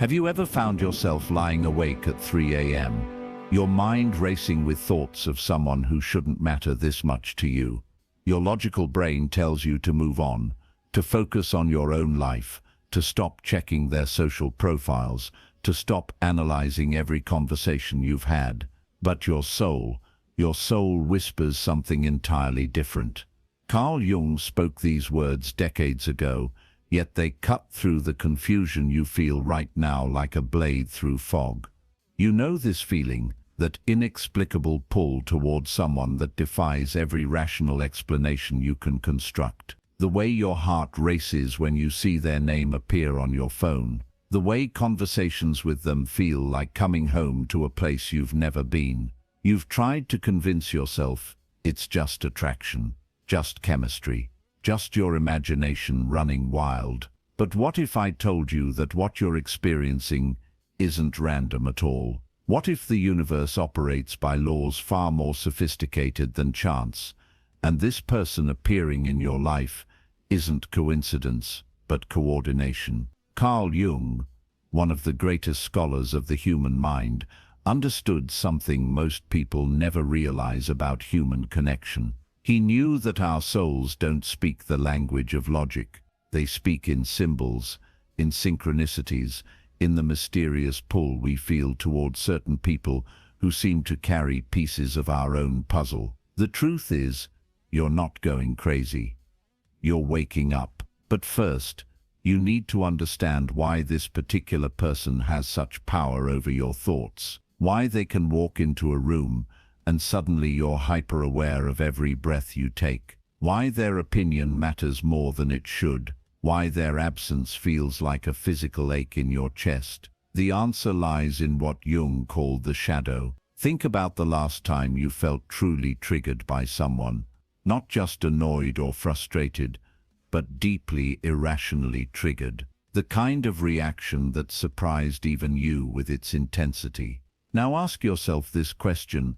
Have you ever found yourself lying awake at 3 a.m., your mind racing with thoughts of someone who shouldn't matter this much to you? Your logical brain tells you to move on, to focus on your own life, to stop checking their social profiles, to stop analyzing every conversation you've had. But your soul whispers something entirely different. Carl Jung spoke these words decades ago, yet they cut through the confusion you feel right now like a blade through fog. You know this feeling, that inexplicable pull towards someone that defies every rational explanation you can construct. The way your heart races when you see their name appear on your phone. The way conversations with them feel like coming home to a place you've never been. You've tried to convince yourself it's just attraction, just chemistry, just your imagination running wild. But what if I told you that what you're experiencing isn't random at all? What if the universe operates by laws far more sophisticated than chance, and this person appearing in your life isn't coincidence, but coordination? Carl Jung, one of the greatest scholars of the human mind, understood something most people never realize about human connection. He knew that our souls don't speak the language of logic. They speak in symbols, in synchronicities, in the mysterious pull we feel towards certain people who seem to carry pieces of our own puzzle. The truth is, you're not going crazy. You're waking up. But first, you need to understand why this particular person has such power over your thoughts. Why they can walk into a room and suddenly you're hyper-aware of every breath you take. Why their opinion matters more than it should. Why their absence feels like a physical ache in your chest. The answer lies in what Jung called the shadow. Think about the last time you felt truly triggered by someone. Not just annoyed or frustrated, but deeply irrationally triggered. The kind of reaction that surprised even you with its intensity. Now ask yourself this question.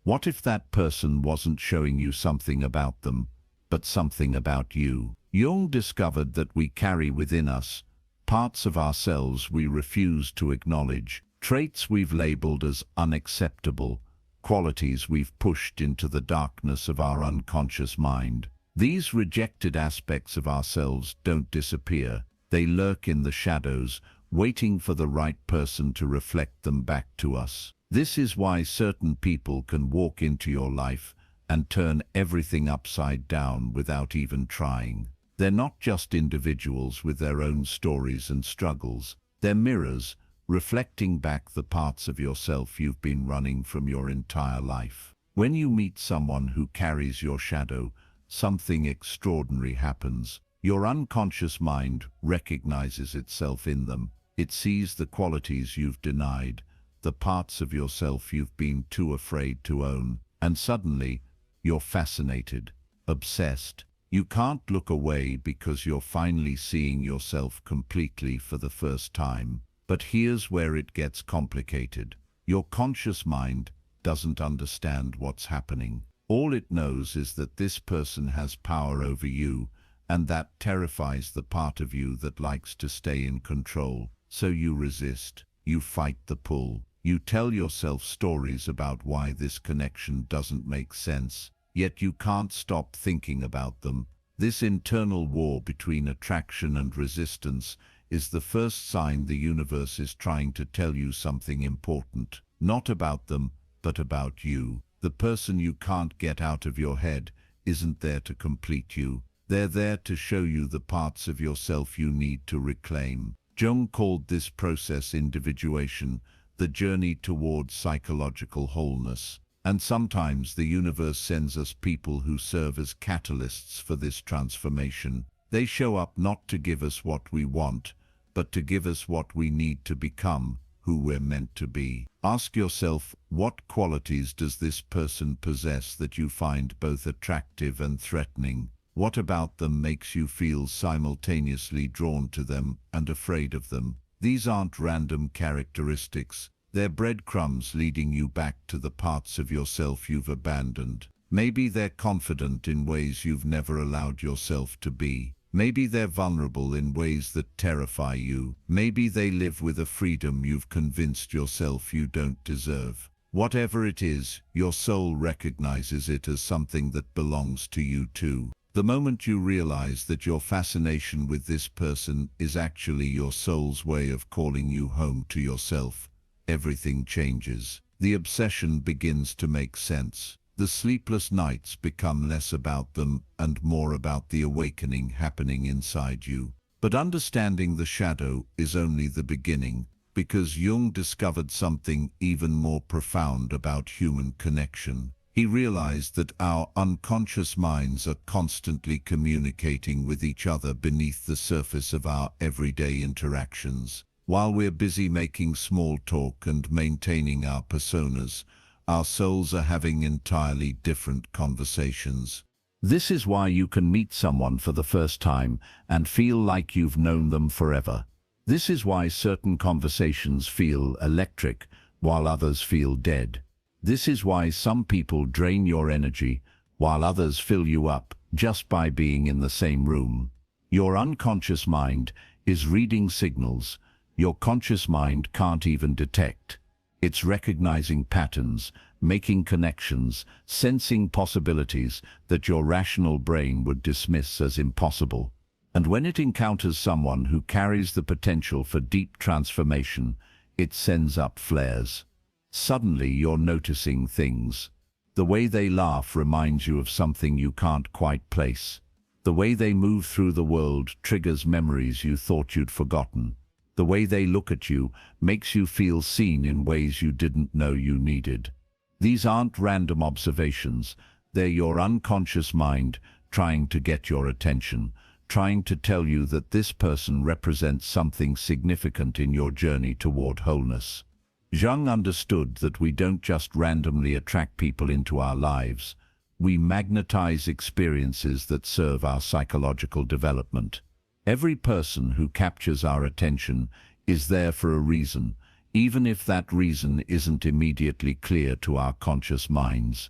What if that person wasn't showing you something about them, but something about you? Jung discovered that we carry within us parts of ourselves we refuse to acknowledge, traits we've labeled as unacceptable, qualities we've pushed into the darkness of our unconscious mind. These rejected aspects of ourselves don't disappear. They lurk in the shadows, waiting for the right person to reflect them back to us. This is why certain people can walk into your life and turn everything upside down without even trying. They're not just individuals with their own stories and struggles. They're mirrors, reflecting back the parts of yourself you've been running from your entire life. When you meet someone who carries your shadow, something extraordinary happens. Your unconscious mind recognizes itself in them. It sees the qualities you've denied, the parts of yourself you've been too afraid to own, and suddenly you're fascinated, obsessed. You can't look away because you're finally seeing yourself completely for the first time. But here's where it gets complicated. Your conscious mind doesn't understand what's happening. All it knows is that this person has power over you, and that terrifies the part of you that likes to stay in control. So you resist, you fight the pull. You tell yourself stories about why this connection doesn't make sense, yet you can't stop thinking about them. This internal war between attraction and resistance is the first sign the universe is trying to tell you something important. Not about them, but about you. The person you can't get out of your head isn't there to complete you. They're there to show you the parts of yourself you need to reclaim. Jung called this process individuation, the journey towards psychological wholeness. And sometimes the universe sends us people who serve as catalysts for this transformation. They show up not to give us what we want, but to give us what we need to become, who we're meant to be. Ask yourself, what qualities does this person possess that you find both attractive and threatening? What about them makes you feel simultaneously drawn to them and afraid of them? These aren't random characteristics. They're breadcrumbs leading you back to the parts of yourself you've abandoned. Maybe they're confident in ways you've never allowed yourself to be. Maybe they're vulnerable in ways that terrify you. Maybe they live with a freedom you've convinced yourself you don't deserve. Whatever it is, your soul recognizes it as something that belongs to you too. The moment you realize that your fascination with this person is actually your soul's way of calling you home to yourself, everything changes. The obsession begins to make sense. The sleepless nights become less about them and more about the awakening happening inside you. But understanding the shadow is only the beginning, because Jung discovered something even more profound about human connection. He realized that our unconscious minds are constantly communicating with each other beneath the surface of our everyday interactions. While we're busy making small talk and maintaining our personas, our souls are having entirely different conversations. This is why you can meet someone for the first time and feel like you've known them forever. This is why certain conversations feel electric, while others feel dead. This is why some people drain your energy, while others fill you up just by being in the same room. Your unconscious mind is reading signals your conscious mind can't even detect. It's recognizing patterns, making connections, sensing possibilities that your rational brain would dismiss as impossible. And when it encounters someone who carries the potential for deep transformation, it sends up flares. Suddenly you're noticing things. The way they laugh reminds you of something you can't quite place. The way they move through the world triggers memories you thought you'd forgotten. The way they look at you makes you feel seen in ways you didn't know you needed. These aren't random observations. They're your unconscious mind trying to get your attention, trying to tell you that this person represents something significant in your journey toward wholeness. Jung understood that we don't just randomly attract people into our lives. We magnetize experiences that serve our psychological development. Every person who captures our attention is there for a reason, even if that reason isn't immediately clear to our conscious minds.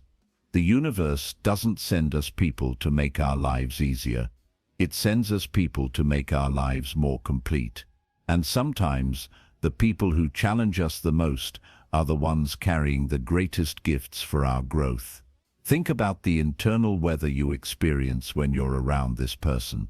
The universe doesn't send us people to make our lives easier. It sends us people to make our lives more complete. And sometimes, the people who challenge us the most are the ones carrying the greatest gifts for our growth. Think about the internal weather you experience when you're around this person.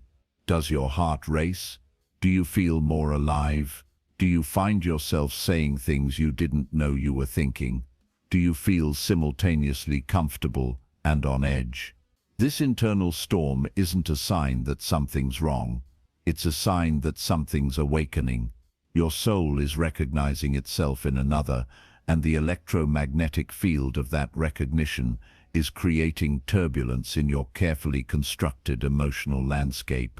Does your heart race? Do you feel more alive? Do you find yourself saying things you didn't know you were thinking? Do you feel simultaneously comfortable and on edge? This internal storm isn't a sign that something's wrong. It's a sign that something's awakening. Your soul is recognizing itself in another, and the electromagnetic field of that recognition is creating turbulence in your carefully constructed emotional landscape.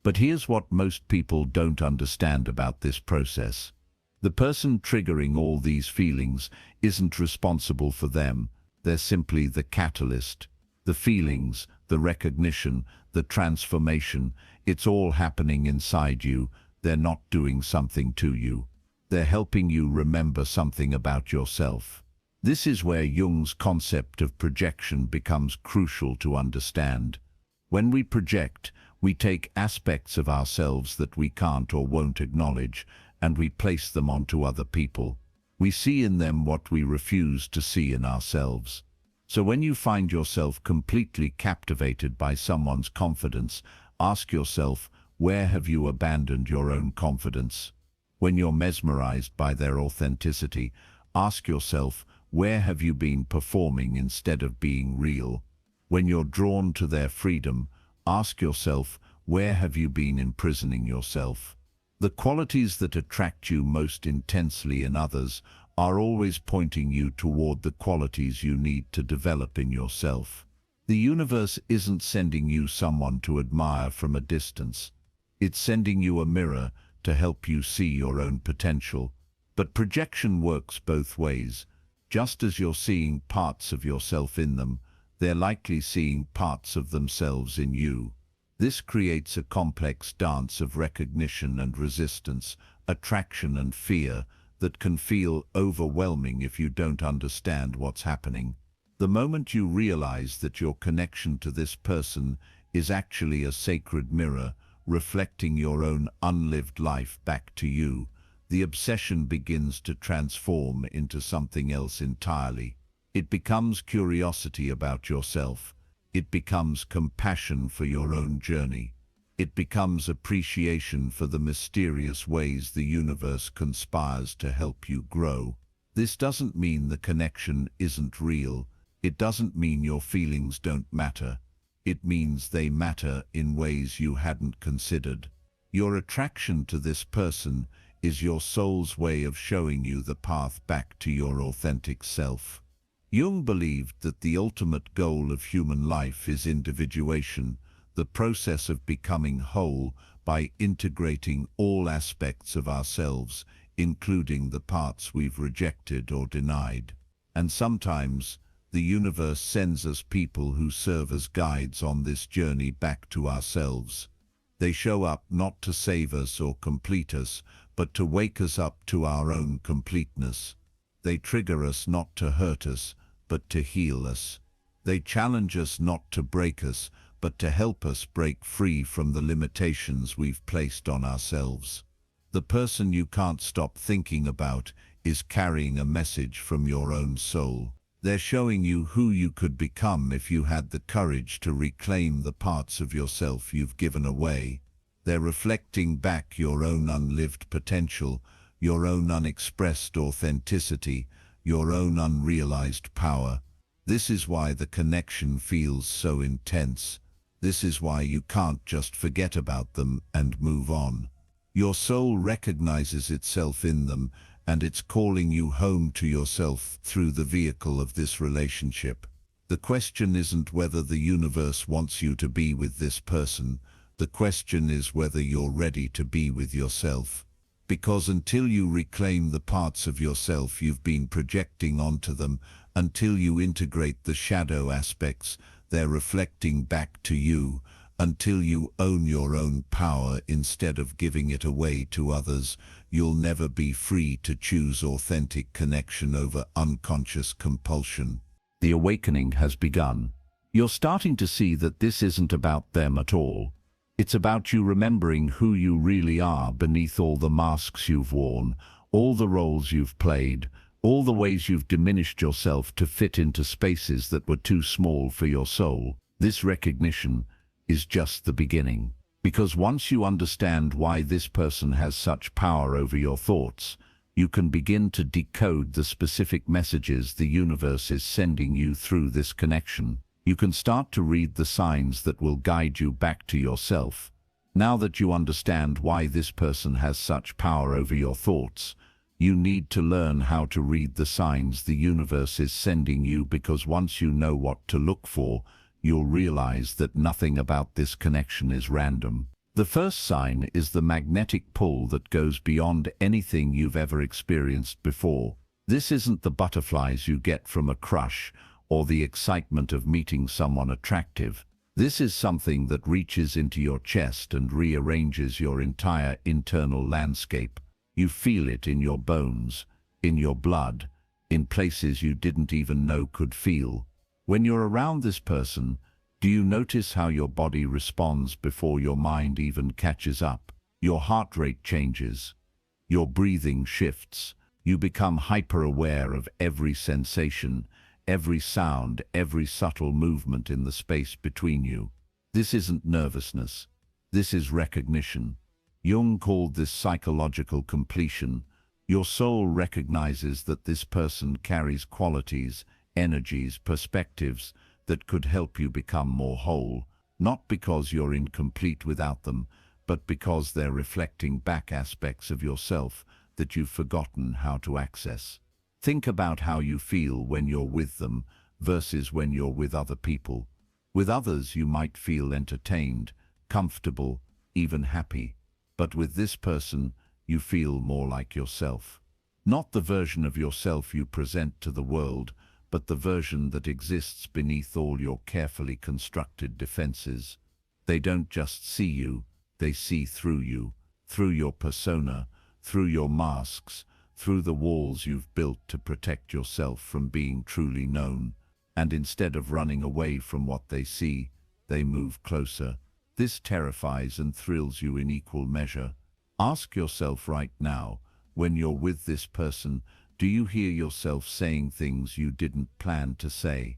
But here's what most people don't understand about this process. The person triggering all these feelings isn't responsible for them. They're simply the catalyst. The feelings, the recognition, the transformation, it's all happening inside you. They're not doing something to you. They're helping you remember something about yourself. This is where Jung's concept of projection becomes crucial to understand. When we project, we take aspects of ourselves that we can't or won't acknowledge, and we place them onto other people. We see in them what we refuse to see in ourselves. So when you find yourself completely captivated by someone's confidence, ask yourself, where have you abandoned your own confidence? When you're mesmerized by their authenticity, ask yourself, where have you been performing instead of being real? When you're drawn to their freedom, ask yourself, where have you been imprisoning yourself? The qualities that attract you most intensely in others are always pointing you toward the qualities you need to develop in yourself. The universe isn't sending you someone to admire from a distance. It's sending you a mirror to help you see your own potential. But projection works both ways. Just as you're seeing parts of yourself in them, they're likely seeing parts of themselves in you. This creates a complex dance of recognition and resistance, attraction and fear, that can feel overwhelming if you don't understand what's happening. The moment you realize that your connection to this person is actually a sacred mirror, reflecting your own unlived life back to you, the obsession begins to transform into something else entirely. It becomes curiosity about yourself. It becomes compassion for your own journey. It becomes appreciation for the mysterious ways the universe conspires to help you grow. This doesn't mean the connection isn't real. It doesn't mean your feelings don't matter. It means they matter in ways you hadn't considered. Your attraction to this person is your soul's way of showing you the path back to your authentic self. Jung believed that the ultimate goal of human life is individuation, the process of becoming whole by integrating all aspects of ourselves, including the parts we've rejected or denied. And sometimes, the universe sends us people who serve as guides on this journey back to ourselves. They show up not to save us or complete us, but to wake us up to our own completeness. They trigger us not to hurt us, but to heal us. They challenge us not to break us, but to help us break free from the limitations we've placed on ourselves. The person you can't stop thinking about is carrying a message from your own soul. They're showing you who you could become if you had the courage to reclaim the parts of yourself you've given away. They're reflecting back your own unlived potential, your own unexpressed authenticity, your own unrealized power. This is why the connection feels so intense. This is why you can't just forget about them and move on. Your soul recognizes itself in them, and it's calling you home to yourself through the vehicle of this relationship. The question isn't whether the universe wants you to be with this person. The question is whether you're ready to be with yourself. Because until you reclaim the parts of yourself you've been projecting onto them, until you integrate the shadow aspects they're reflecting back to you, until you own your own power instead of giving it away to others, you'll never be free to choose authentic connection over unconscious compulsion. The awakening has begun. You're starting to see that this isn't about them at all. It's about you remembering who you really are beneath all the masks you've worn, all the roles you've played, all the ways you've diminished yourself to fit into spaces that were too small for your soul. This recognition is just the beginning. Because once you understand why this person has such power over your thoughts, you can begin to decode the specific messages the universe is sending you through this connection. You can start to read the signs that will guide you back to yourself. Now that you understand why this person has such power over your thoughts, you need to learn how to read the signs the universe is sending you, because once you know what to look for, you'll realize that nothing about this connection is random. The first sign is the magnetic pull that goes beyond anything you've ever experienced before. This isn't the butterflies you get from a crush or the excitement of meeting someone attractive. This is something that reaches into your chest and rearranges your entire internal landscape. You feel it in your bones, in your blood, in places you didn't even know could feel. When you're around this person, do you notice how your body responds before your mind even catches up? Your heart rate changes. Your breathing shifts. You become hyper-aware of every sensation, every sound, every subtle movement in the space between you. This isn't nervousness. This is recognition. Jung called this psychological completion. Your soul recognizes that this person carries qualities, energies, perspectives that could help you become more whole, not because you're incomplete without them, but because they're reflecting back aspects of yourself that you've forgotten how to access. Think about how you feel when you're with them versus when you're with other people. With others, you might feel entertained, comfortable, even happy. But with this person, you feel more like yourself. Not the version of yourself you present to the world, but the version that exists beneath all your carefully constructed defenses. They don't just see you, they see through you, through your persona, through your masks, through the walls you've built to protect yourself from being truly known. And instead of running away from what they see, they move closer. This terrifies and thrills you in equal measure. Ask yourself right now, when you're with this person, do you hear yourself saying things you didn't plan to say?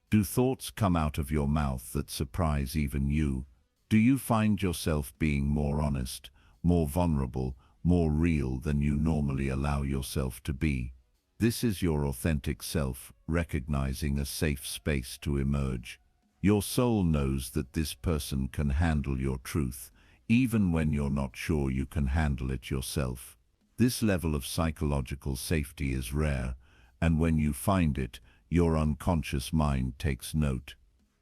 Do thoughts come out of your mouth that surprise even you? Do you find yourself being more honest, more vulnerable, more real than you normally allow yourself to be? This is your authentic self, recognizing a safe space to emerge. Your soul knows that this person can handle your truth, even when you're not sure you can handle it yourself. This level of psychological safety is rare, and when you find it, your unconscious mind takes note.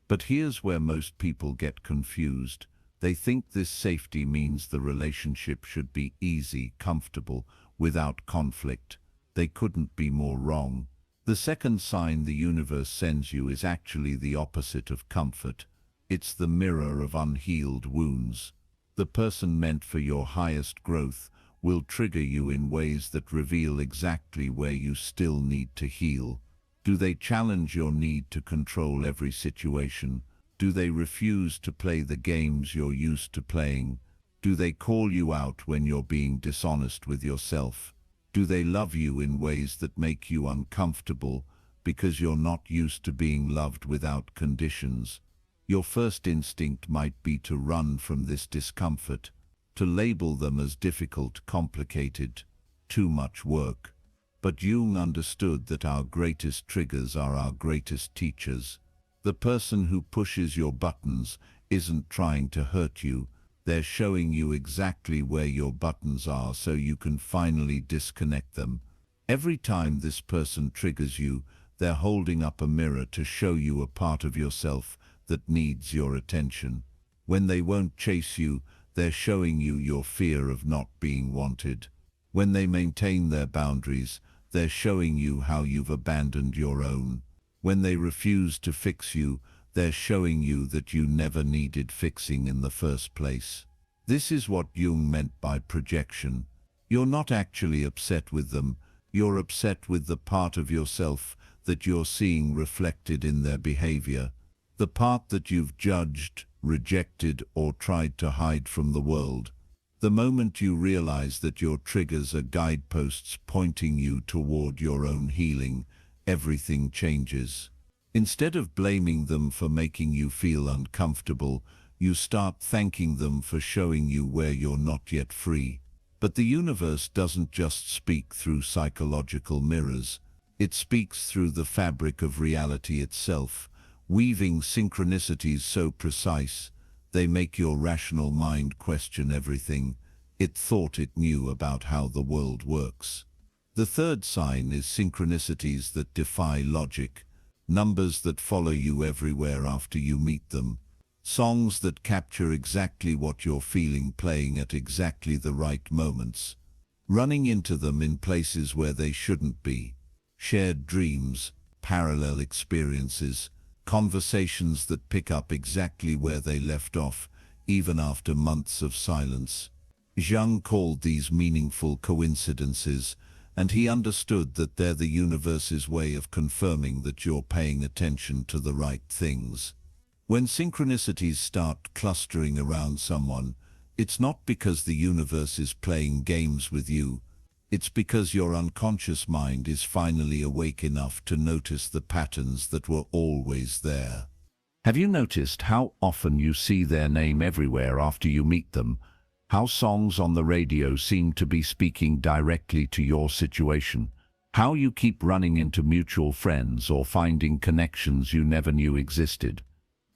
But here's where most people get confused. They think this safety means the relationship should be easy, comfortable, without conflict. They couldn't be more wrong. The second sign the universe sends you is actually the opposite of comfort. It's the mirror of unhealed wounds. The person meant for your highest growth will trigger you in ways that reveal exactly where you still need to heal. Do they challenge your need to control every situation? Do they refuse to play the games you're used to playing? Do they call you out when you're being dishonest with yourself? Do they love you in ways that make you uncomfortable because you're not used to being loved without conditions? Your first instinct might be to run from this discomfort, to label them as difficult, complicated, too much work. But Jung understood that our greatest triggers are our greatest teachers. The person who pushes your buttons isn't trying to hurt you. They're showing you exactly where your buttons are so you can finally disconnect them. Every time this person triggers you, they're holding up a mirror to show you a part of yourself that needs your attention. When they won't chase you, they're showing you your fear of not being wanted. When they maintain their boundaries, they're showing you how you've abandoned your own. When they refuse to fix you, they're showing you that you never needed fixing in the first place. This is what Jung meant by projection. You're not actually upset with them, you're upset with the part of yourself that you're seeing reflected in their behavior. The part that you've judged, rejected, or tried to hide from the world. The moment you realize that your triggers are guideposts pointing you toward your own healing, everything changes. Instead of blaming them for making you feel uncomfortable, you start thanking them for showing you where you're not yet free. But the universe doesn't just speak through psychological mirrors. It speaks through the fabric of reality itself, weaving synchronicities so precise, they make your rational mind question everything it thought it knew about how the world works. The third sign is synchronicities that defy logic. Numbers that follow you everywhere after you meet them. Songs that capture exactly what you're feeling, playing at exactly the right moments. Running into them in places where they shouldn't be. Shared dreams, parallel experiences, conversations that pick up exactly where they left off, even after months of silence. Jung called these meaningful coincidences, and he understood that they're the universe's way of confirming that you're paying attention to the right things. When synchronicities start clustering around someone, it's not because the universe is playing games with you. It's because your unconscious mind is finally awake enough to notice the patterns that were always there. Have you noticed how often you see their name everywhere after you meet them? How songs on the radio seem to be speaking directly to your situation? How you keep running into mutual friends or finding connections you never knew existed?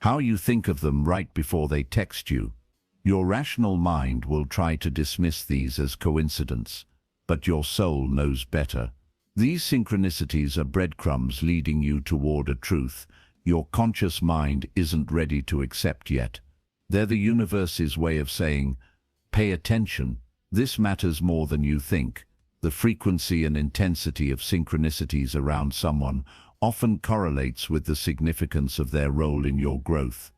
How you think of them right before they text you? Your rational mind will try to dismiss these as coincidence, but your soul knows better. These synchronicities are breadcrumbs leading you toward a truth your conscious mind isn't ready to accept yet. They're the universe's way of saying, pay attention, this matters more than you think. The frequency and intensity of synchronicities around someone often correlates with the significance of their role in your growth.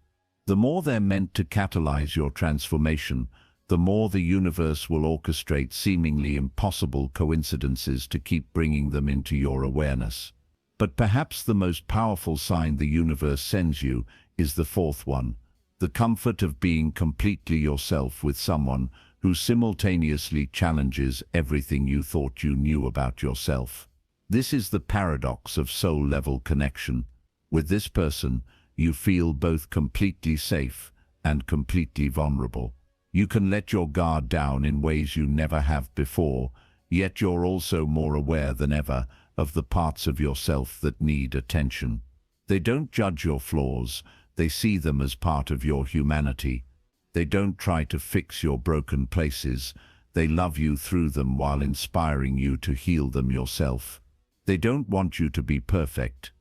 The more they're meant to catalyze your transformation, the more the universe will orchestrate seemingly impossible coincidences to keep bringing them into your awareness. But perhaps the most powerful sign the universe sends you is the fourth one, The comfort of being completely yourself with someone who simultaneously challenges everything you thought you knew about yourself. This is the paradox of soul-level connection. With this person, you feel both completely safe and completely vulnerable. You can let your guard down in ways you never have before, yet you're also more aware than ever of the parts of yourself that need attention. They don't judge your flaws, they see them as part of your humanity. They don't try to fix your broken places, they love you through them while inspiring you to heal them yourself. They don't want you to be perfect,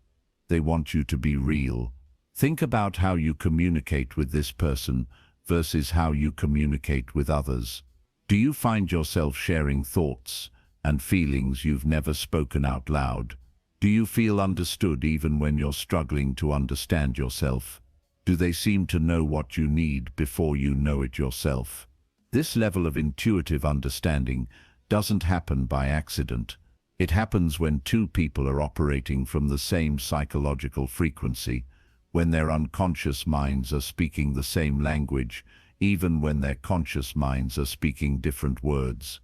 they want you to be real. Think about how you communicate with this person versus how you communicate with others. Do you find yourself sharing thoughts and feelings you've never spoken out loud? Do you feel understood even when you're struggling to understand yourself? Do they seem to know what you need before you know it yourself? This level of intuitive understanding doesn't happen by accident. It happens when two people are operating from the same psychological frequency, when their unconscious minds are speaking the same language, even when their conscious minds are speaking different words.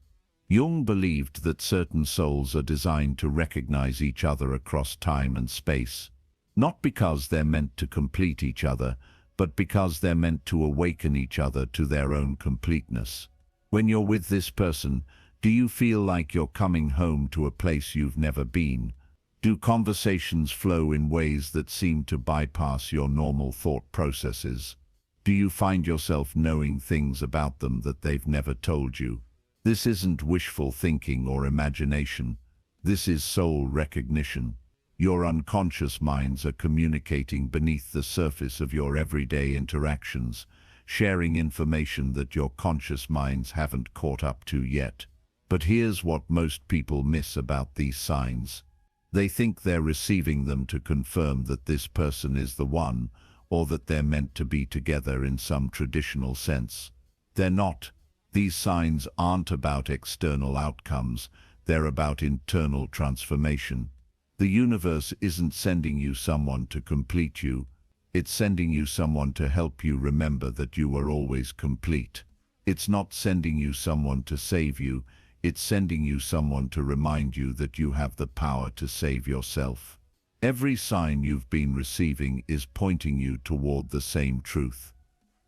Jung believed that certain souls are designed to recognize each other across time and space, not because they're meant to complete each other, but because they're meant to awaken each other to their own completeness. When you're with this person, do you feel like you're coming home to a place you've never been? Do conversations flow in ways that seem to bypass your normal thought processes? Do you find yourself knowing things about them that they've never told you? This isn't wishful thinking or imagination. This is soul recognition. Your unconscious minds are communicating beneath the surface of your everyday interactions, sharing information that your conscious minds haven't caught up to yet. But here's what most people miss about these signs. They think they're receiving them to confirm that this person is the one, or that they're meant to be together in some traditional sense. They're not. These signs aren't about external outcomes, they're about internal transformation. The universe isn't sending you someone to complete you, it's sending you someone to help you remember that you are always complete. It's not sending you someone to save you, it's sending you someone to remind you that you have the power to save yourself. Every sign you've been receiving is pointing you toward the same truth.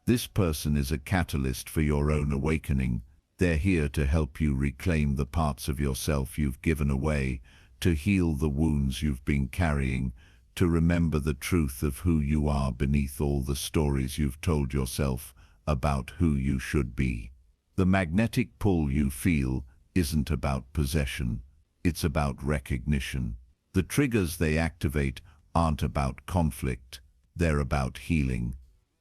This person is a catalyst for your own awakening. They're here to help you reclaim the parts of yourself you've given away, to heal the wounds you've been carrying, to remember the truth of who you are beneath all the stories you've told yourself about who you should be. The magnetic pull you feel isn't about possession, it's about recognition. The triggers they activate aren't about conflict, they're about healing.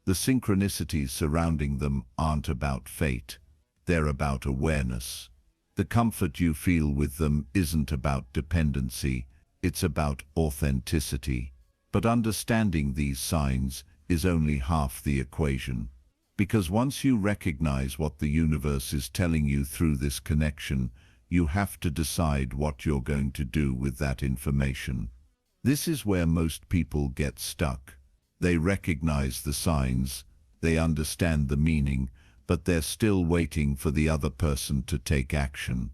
The synchronicities surrounding them aren't about fate, they're about awareness. The comfort you feel with them isn't about dependency, it's about authenticity. But understanding these signs is only half the equation. Because once you recognize what the universe is telling you through this connection, you have to decide what you're going to do with that information. This is where most people get stuck. They recognize the signs, they understand the meaning, but they're still waiting for the other person to take action.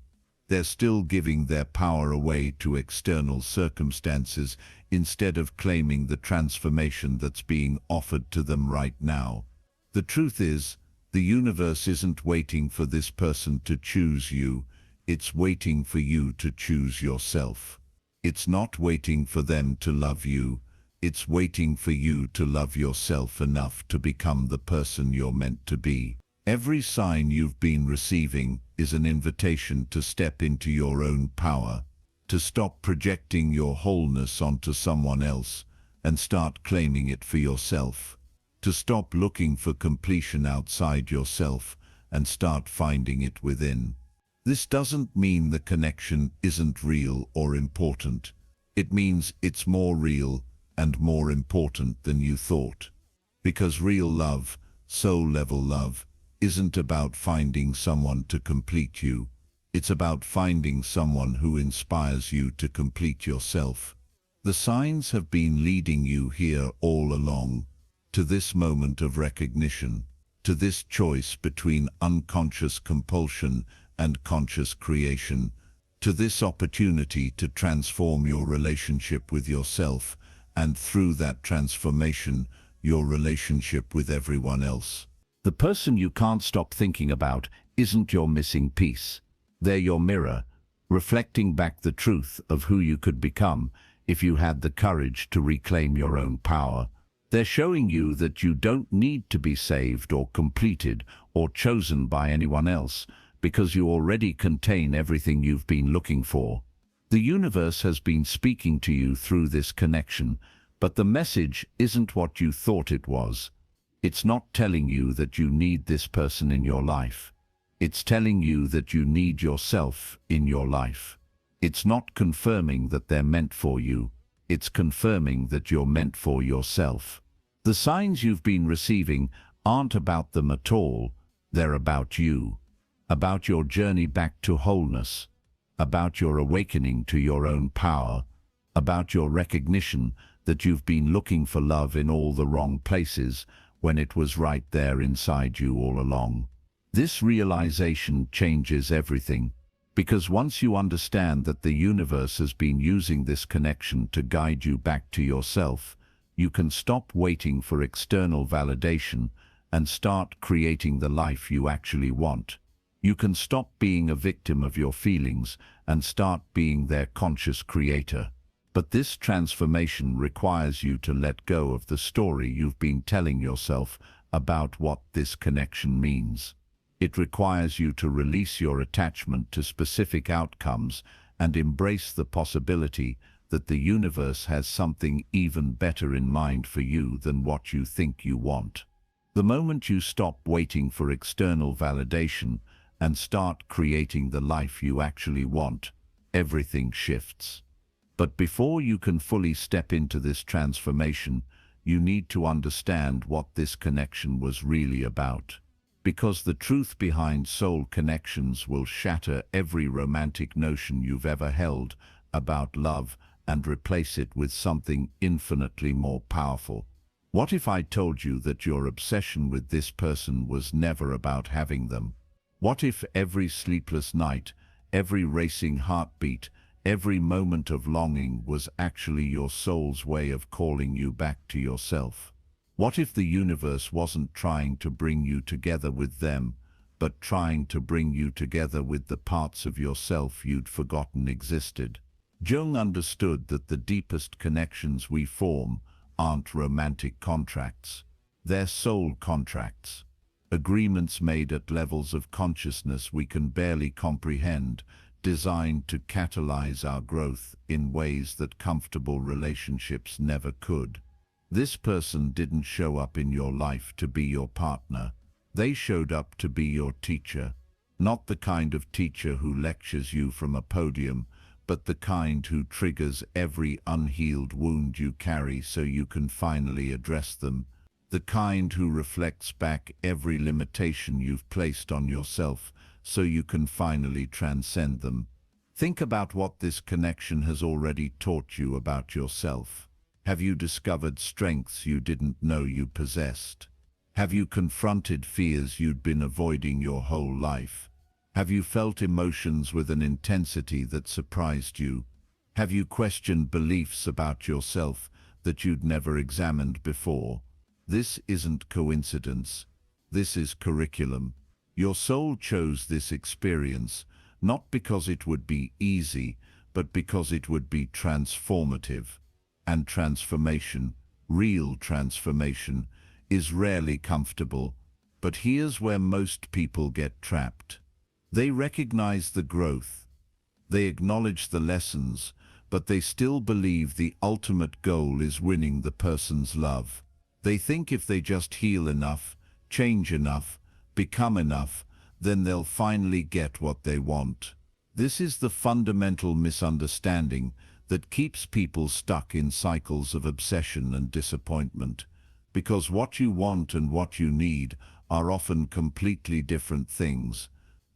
They're still giving their power away to external circumstances instead of claiming the transformation that's being offered to them right now. The truth is, the universe isn't waiting for this person to choose you, it's waiting for you to choose yourself. It's not waiting for them to love you, it's waiting for you to love yourself enough to become the person you're meant to be. Every sign you've been receiving is an invitation to step into your own power, to stop projecting your wholeness onto someone else and start claiming it for yourself. To stop looking for completion outside yourself and start finding it within. This doesn't mean the connection isn't real or important. It means it's more real and more important than you thought. Because real love, soul-level love, isn't about finding someone to complete you. It's about finding someone who inspires you to complete yourself. The signs have been leading you here all along, to this moment of recognition, to this choice between unconscious compulsion and conscious creation, to this opportunity to transform your relationship with yourself, and through that transformation, your relationship with everyone else. The person you can't stop thinking about isn't your missing piece. They're your mirror, reflecting back the truth of who you could become if you had the courage to reclaim your own power. They're showing you that you don't need to be saved or completed or chosen by anyone else, because you already contain everything you've been looking for. The universe has been speaking to you through this connection, but the message isn't what you thought it was. It's not telling you that you need this person in your life. It's telling you that you need yourself in your life. It's not confirming that they're meant for you. It's confirming that you're meant for yourself. The signs you've been receiving aren't about them at all. They're about you, about your journey back to wholeness, about your awakening to your own power, about your recognition that you've been looking for love in all the wrong places when it was right there inside you all along. This realization changes everything, because once you understand that the universe has been using this connection to guide you back to yourself, you can stop waiting for external validation and start creating the life you actually want. You can stop being a victim of your feelings and start being their conscious creator. But this transformation requires you to let go of the story you've been telling yourself about what this connection means. It requires you to release your attachment to specific outcomes and embrace the possibility that the universe has something even better in mind for you than what you think you want. The moment you stop waiting for external validation and start creating the life you actually want, everything shifts. But before you can fully step into this transformation, you need to understand what this connection was really about. Because the truth behind soul connections will shatter every romantic notion you've ever held about love and replace it with something infinitely more powerful. What if I told you that your obsession with this person was never about having them? What if every sleepless night, every racing heartbeat, every moment of longing was actually your soul's way of calling you back to yourself? What if the universe wasn't trying to bring you together with them, but trying to bring you together with the parts of yourself you'd forgotten existed? Jung understood that the deepest connections we form aren't romantic contracts. They're soul contracts. Agreements made at levels of consciousness we can barely comprehend, designed to catalyze our growth in ways that comfortable relationships never could. This person didn't show up in your life to be your partner. They showed up to be your teacher. Not the kind of teacher who lectures you from a podium, but the kind who triggers every unhealed wound you carry so you can finally address them. The kind who reflects back every limitation you've placed on yourself so you can finally transcend them. Think about what this connection has already taught you about yourself. Have you discovered strengths you didn't know you possessed? Have you confronted fears you'd been avoiding your whole life? Have you felt emotions with an intensity that surprised you? Have you questioned beliefs about yourself that you'd never examined before? This isn't coincidence. This is curriculum. Your soul chose this experience, not because it would be easy, but because it would be transformative. And transformation, real transformation, is rarely comfortable. But here's where most people get trapped. They recognize the growth. They acknowledge the lessons, but they still believe the ultimate goal is winning the person's love. They think if they just heal enough, change enough, become enough, then they'll finally get what they want. This is the fundamental misunderstanding that keeps people stuck in cycles of obsession and disappointment, because what you want and what you need are often completely different things,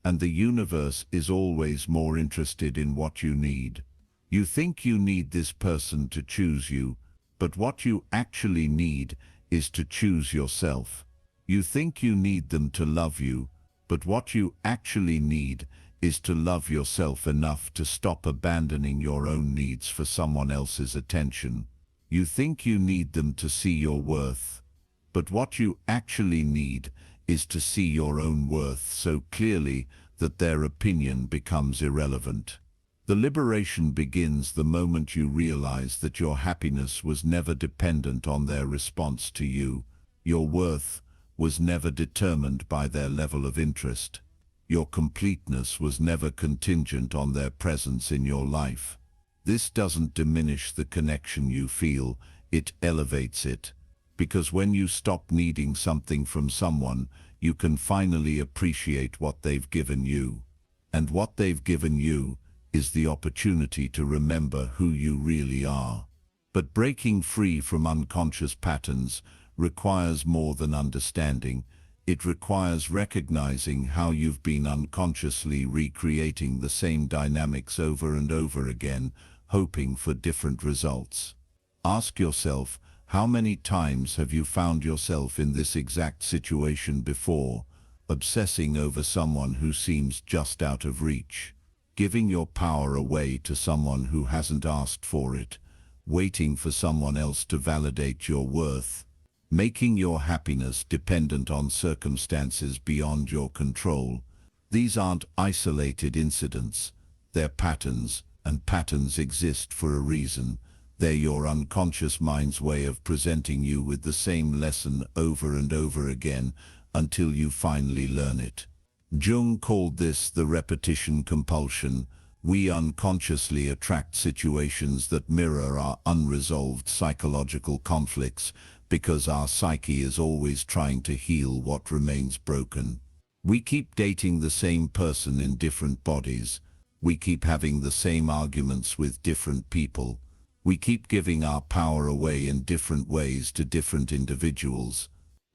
and the universe is always more interested in what you need. You think you need this person to choose you, but what you actually need is to choose yourself. You think you need them to love you, but what you actually need is to love yourself enough to stop abandoning your own needs for someone else's attention. You think you need them to see your worth, but what you actually need is to see your own worth so clearly that their opinion becomes irrelevant. The liberation begins the moment you realize that your happiness was never dependent on their response to you. Your worth was never determined by their level of interest. Your completeness was never contingent on their presence in your life. This doesn't diminish the connection you feel, it elevates it. Because when you stop needing something from someone, you can finally appreciate what they've given you. And what they've given you is the opportunity to remember who you really are. But breaking free from unconscious patterns requires more than understanding. It requires recognizing how you've been unconsciously recreating the same dynamics over and over again, hoping for different results. Ask yourself, how many times have you found yourself in this exact situation before, obsessing over someone who seems just out of reach? Giving your power away to someone who hasn't asked for it, waiting for someone else to validate your worth, making your happiness dependent on circumstances beyond your control. These aren't isolated incidents, they're patterns, and patterns exist for a reason. They're your unconscious mind's way of presenting you with the same lesson over and over again until you finally learn it. Jung called this the repetition compulsion. We unconsciously attract situations that mirror our unresolved psychological conflicts because our psyche is always trying to heal what remains broken. We keep dating the same person in different bodies. We keep having the same arguments with different people. We keep giving our power away in different ways to different individuals.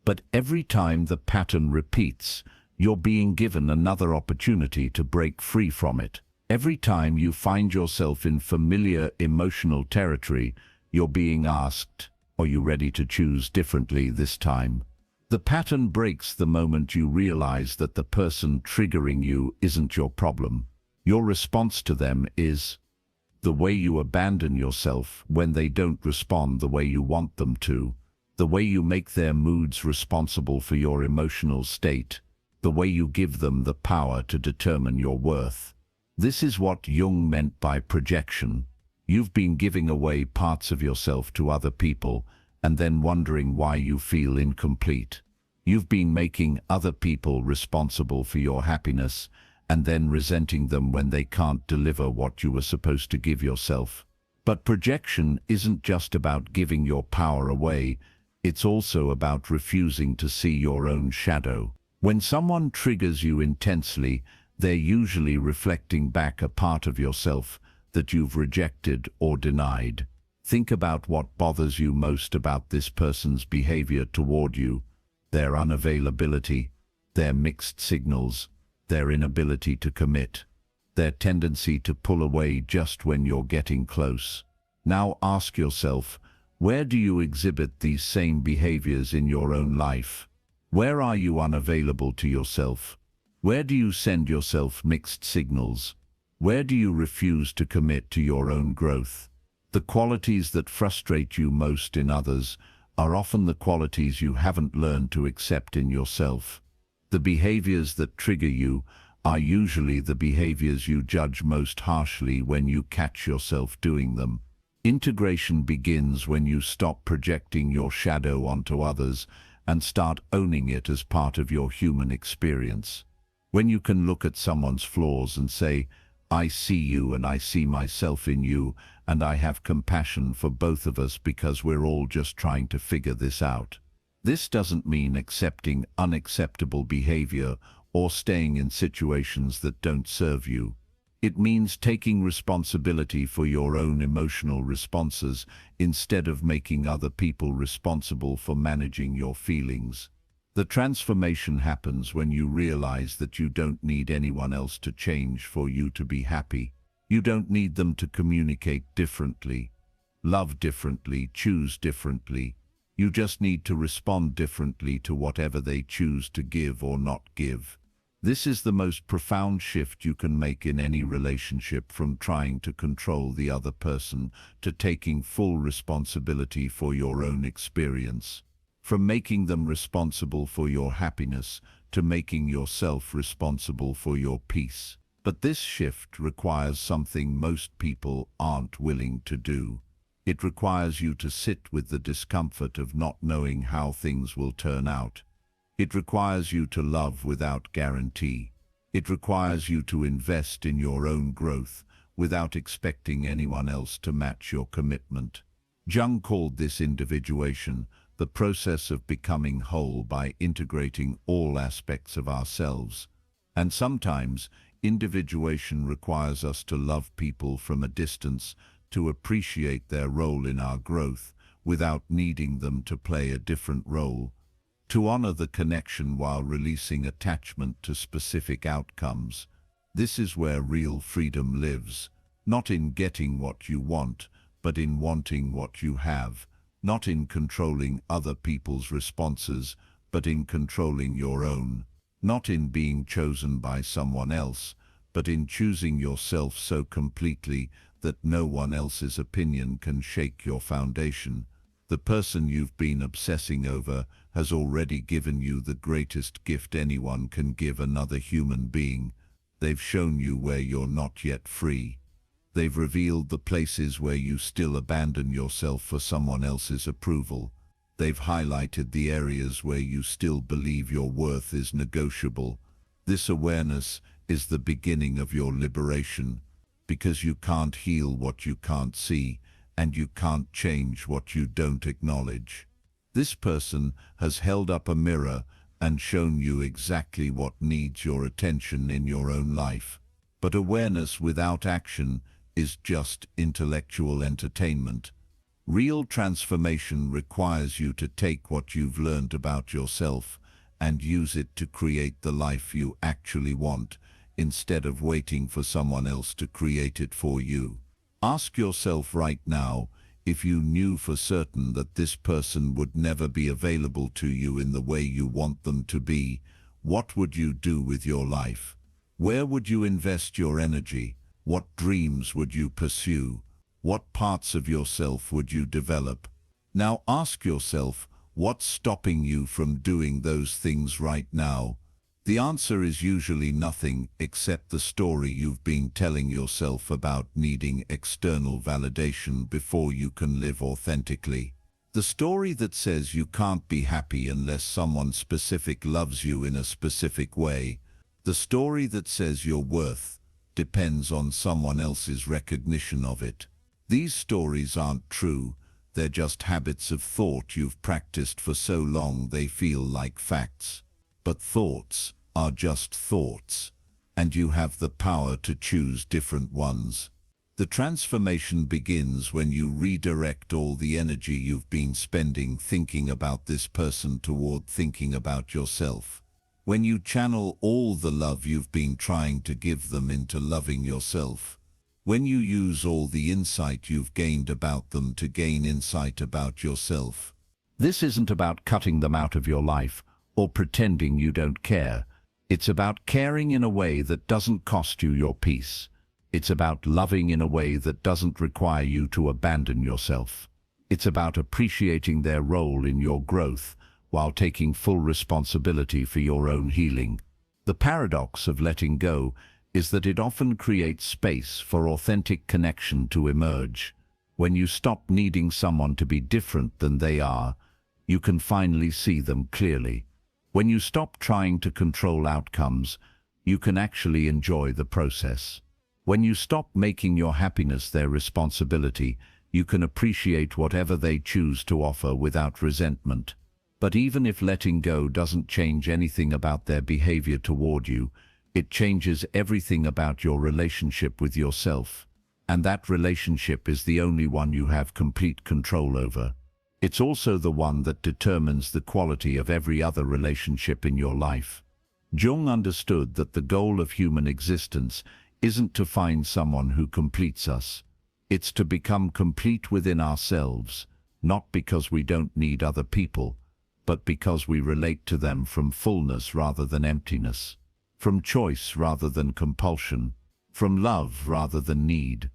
But every time the pattern repeats, you're being given another opportunity to break free from it. Every time you find yourself in familiar emotional territory, you're being asked, are you ready to choose differently this time? The pattern breaks the moment you realize that the person triggering you isn't your problem. Your response to them is the way you abandon yourself when they don't respond the way you want them to, the way you make their moods responsible for your emotional state, the way you give them the power to determine your worth. This is what Jung meant by projection. You've been giving away parts of yourself to other people and then wondering why you feel incomplete. You've been making other people responsible for your happiness and then resenting them when they can't deliver what you were supposed to give yourself. But projection isn't just about giving your power away, it's also about refusing to see your own shadow. When someone triggers you intensely, they're usually reflecting back a part of yourself that you've rejected or denied. Think about what bothers you most about this person's behavior toward you: their unavailability, their mixed signals, their inability to commit, their tendency to pull away just when you're getting close. Now ask yourself, where do you exhibit these same behaviors in your own life? Where are you unavailable to yourself? Where do you send yourself mixed signals? Where do you refuse to commit to your own growth? The qualities that frustrate you most in others are often the qualities you haven't learned to accept in yourself. The behaviors that trigger you are usually the behaviors you judge most harshly when you catch yourself doing them. Integration begins when you stop projecting your shadow onto others and start owning it as part of your human experience. When you can look at someone's flaws and say, I see you and I see myself in you, and I have compassion for both of us because we're all just trying to figure this out. This doesn't mean accepting unacceptable behavior or staying in situations that don't serve you. It means taking responsibility for your own emotional responses instead of making other people responsible for managing your feelings. The transformation happens when you realize that you don't need anyone else to change for you to be happy. You don't need them to communicate differently, love differently, choose differently. You just need to respond differently to whatever they choose to give or not give. This is the most profound shift you can make in any relationship, from trying to control the other person to taking full responsibility for your own experience. From making them responsible for your happiness to making yourself responsible for your peace. But this shift requires something most people aren't willing to do. It requires you to sit with the discomfort of not knowing how things will turn out. It requires you to love without guarantee. It requires you to invest in your own growth without expecting anyone else to match your commitment. Jung called this individuation, the process of becoming whole by integrating all aspects of ourselves. And sometimes, individuation requires us to love people from a distance, to appreciate their role in our growth without needing them to play a different role. To honor the connection while releasing attachment to specific outcomes. This is where real freedom lives, not in getting what you want, but in wanting what you have, not in controlling other people's responses, but in controlling your own, not in being chosen by someone else, but in choosing yourself so completely that no one else's opinion can shake your foundation. The person you've been obsessing over has already given you the greatest gift anyone can give another human being. They've shown you where you're not yet free. They've revealed the places where you still abandon yourself for someone else's approval. They've highlighted the areas where you still believe your worth is negotiable. This awareness is the beginning of your liberation, because you can't heal what you can't see, and you can't change what you don't acknowledge. This person has held up a mirror and shown you exactly what needs your attention in your own life. But awareness without action is just intellectual entertainment. Real transformation requires you to take what you've learned about yourself and use it to create the life you actually want, instead of waiting for someone else to create it for you. Ask yourself right now, if you knew for certain that this person would never be available to you in the way you want them to be, what would you do with your life? Where would you invest your energy? What dreams would you pursue? What parts of yourself would you develop? Now ask yourself, what's stopping you from doing those things right now? The answer is usually nothing except the story you've been telling yourself about needing external validation before you can live authentically. The story that says you can't be happy unless someone specific loves you in a specific way. The story that says your worth depends on someone else's recognition of it. These stories aren't true, they're just habits of thought you've practiced for so long they feel like facts. But thoughts are just thoughts, and you have the power to choose different ones. The transformation begins when you redirect all the energy you've been spending thinking about this person toward thinking about yourself. When you channel all the love you've been trying to give them into loving yourself. When you use all the insight you've gained about them to gain insight about yourself. This isn't about cutting them out of your life or pretending you don't care. It's about caring in a way that doesn't cost you your peace. It's about loving in a way that doesn't require you to abandon yourself. It's about appreciating their role in your growth while taking full responsibility for your own healing. The paradox of letting go is that it often creates space for authentic connection to emerge. When you stop needing someone to be different than they are, you can finally see them clearly. When you stop trying to control outcomes, you can actually enjoy the process. When you stop making your happiness their responsibility, you can appreciate whatever they choose to offer without resentment. But even if letting go doesn't change anything about their behavior toward you, it changes everything about your relationship with yourself. And that relationship is the only one you have complete control over. It's also the one that determines the quality of every other relationship in your life. Jung understood that the goal of human existence isn't to find someone who completes us. It's to become complete within ourselves. not because we don't need other people, but because we relate to them from fullness rather than emptiness, from choice rather than compulsion, from love rather than need.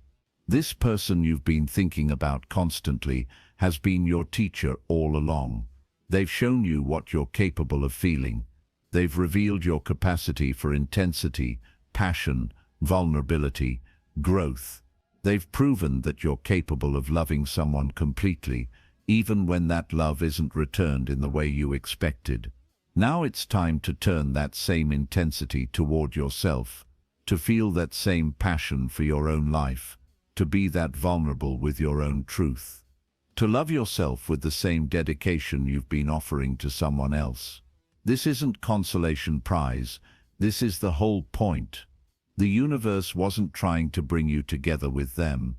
This person you've been thinking about constantly has been your teacher all along. They've shown you what you're capable of feeling. They've revealed your capacity for intensity, passion, vulnerability, growth. They've proven that you're capable of loving someone completely, even when that love isn't returned in the way you expected. Now it's time to turn that same intensity toward yourself, to feel that same passion for your own life, to be that vulnerable with your own truth, to love yourself with the same dedication you've been offering to someone else. This isn't consolation prize, this is the whole point. The universe wasn't trying to bring you together with them.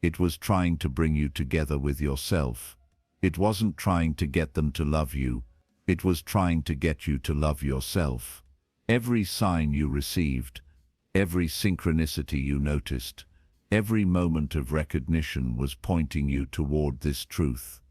It was trying to bring you together with yourself. It wasn't trying to get them to love you. It was trying to get you to love yourself. Every sign you received, every synchronicity you noticed, every moment of recognition was pointing you toward this truth.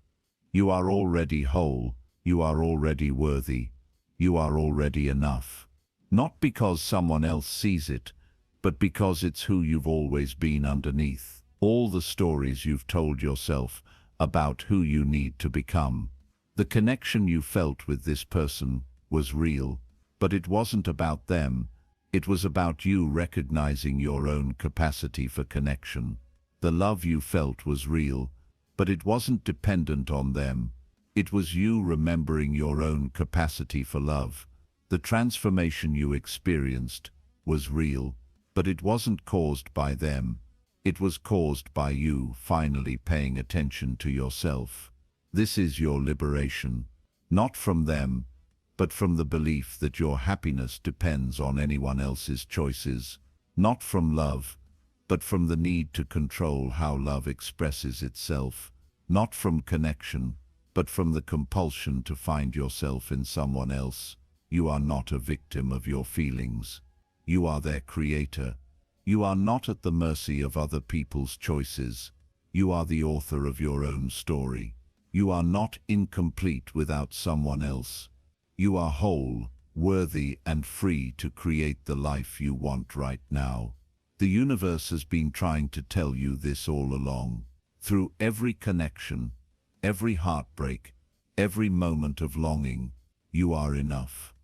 You are already whole. You are already worthy. You are already enough. Not because someone else sees it, but because it's who you've always been underneath. All the stories you've told yourself about who you need to become. The connection you felt with this person was real, but it wasn't about them. It was about you recognizing your own capacity for connection. The love you felt was real, but it wasn't dependent on them. It was you remembering your own capacity for love. The transformation you experienced was real, but it wasn't caused by them. It was caused by you finally paying attention to yourself. This is your liberation, not from them, but from the belief that your happiness depends on anyone else's choices, not from love, but from the need to control how love expresses itself, not from connection, but from the compulsion to find yourself in someone else. You are not a victim of your feelings. You are their creator. You are not at the mercy of other people's choices. You are the author of your own story. You are not incomplete without someone else. You are whole, worthy, and free to create the life you want right now. The universe has been trying to tell you this all along. Through every connection, every heartbreak, every moment of longing, you are enough.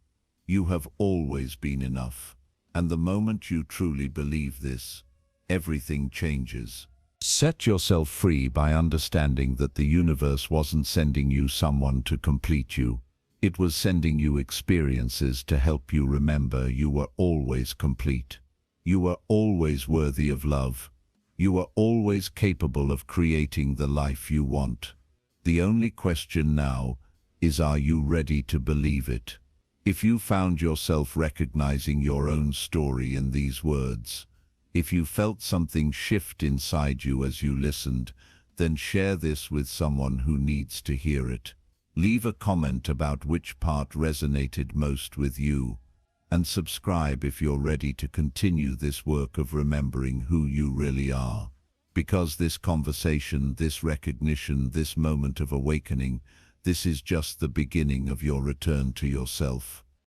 You have always been enough. And the moment you truly believe this, everything changes. Set yourself free by understanding that the universe wasn't sending you someone to complete you. It was sending you experiences to help you remember you were always complete. You were always worthy of love. You were always capable of creating the life you want. The only question now is, are you ready to believe it? If you found yourself recognizing your own story in these words, if you felt something shift inside you as you listened, then share this with someone who needs to hear it. Leave a comment about which part resonated most with you, and subscribe if you're ready to continue this work of remembering who you really are. Because this conversation, this recognition, this moment of awakening, this is just the beginning of your return to yourself.